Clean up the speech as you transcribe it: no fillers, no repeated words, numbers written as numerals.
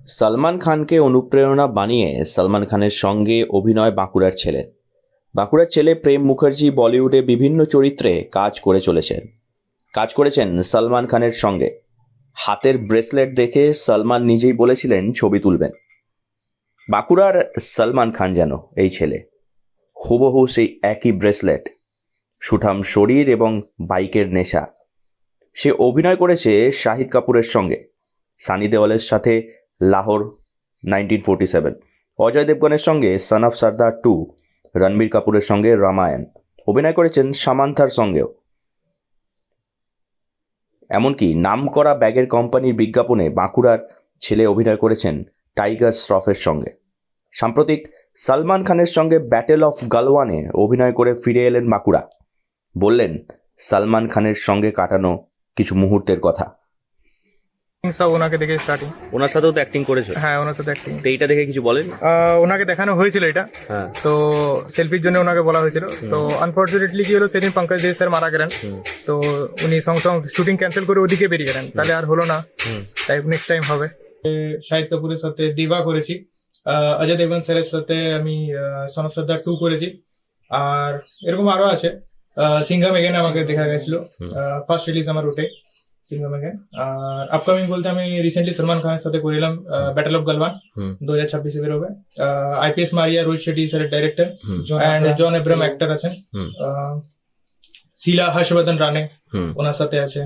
সলমান খানকে অনুপ্রেরণা বানিয়ে সলমান খানের সঙ্গে অভিনয় বাঁকুড়ার ছেলে। বাঁকুড়ার ছেলে প্রেম মুখার্জি বলিউডে বিভিন্ন চরিত্রে কাজ করেছেন সলমান খানের সঙ্গে। হাতের ব্রেসলেট দেখে সলমান নিজেই বলেছিলেন ছবি তুলবেন। বাঁকুড়ার সলমান খান যেন এই ছেলে, হুবহু সেই একই ব্রেসলেট, সুঠাম শরীর এবং বাইকের নেশা। সে অভিনয় করেছে শাহিদ কাপুরের সঙ্গে, সানি দেওয়ালের সাথে লাহোর 1947, অজয় দেবগনের সঙ্গে সন অফ সর্দার 2, রণবীর কাপুরের সঙ্গে রামায়ণ, অভিনয় করেছেন সামান্থার সঙ্গেও। এমনকি নামকরা ব্যাগের কোম্পানির বিজ্ঞাপনে বাঁকুড়ার ছেলে অভিনয় করেছেন টাইগার শ্রফের সঙ্গে। সাম্প্রতিক সলমান খানের সঙ্গে ব্যাটেল অফ গালওয়ানে অভিনয় করে ফিরে এলেন বাঁকুড়া। বললেন সলমান খানের সঙ্গে কাটানো কিছু মুহূর্তের কথা। সব ওনাকে দেখে স্টার্টিং। ওনার সাথেও তো অ্যাক্টিং করেছো? হ্যাঁ, ওনার সাথে অ্যাক্টিং। তো এইটা দেখে কিছু বলেন? ওনাকে দেখানো হয়েছিল এটা, হ্যাঁ। তো সেলফির জন্য ওনাকে বলা হয়েছিল। তো আনফর্চুনেটলি কি হলো, সেদিন পঙ্কজ দেব স্যার মারা গেলেন। তো উনি সঙ্গে সঙ্গে শুটিং ক্যান্সেল করে ওদিকে বেরিয়ে গেলেন, তাহলে আর হলো না। তাই নেক্সট টাইম হবে। শাহিদ কাপুরের সাথে দিবা করেছি, অজয় দেবগন স্যারের সাথে আমি সন অফ সর্দার 2 করেছি, আর এরকম আরো আছে। সিঙ্ঘাম এগেন আমাকে দেখা গেছিল, ফার্স্ট রিলিজ আমার ওটাই সিঙ্ঘাম এগেন। আর আপকামিং বলতে আমি রিসেন্টলি সলমান খানের সাথে করিলাম ব্যাটেল অফ গালওয়ান, 2026 বেরোবে। আইপিএস মারিয়া রোহিত শেট্টি স্যারের director, and John Abraham actor আছেন, শিলা হর্ষবর্ধন রানে ওনার সাথে আছে।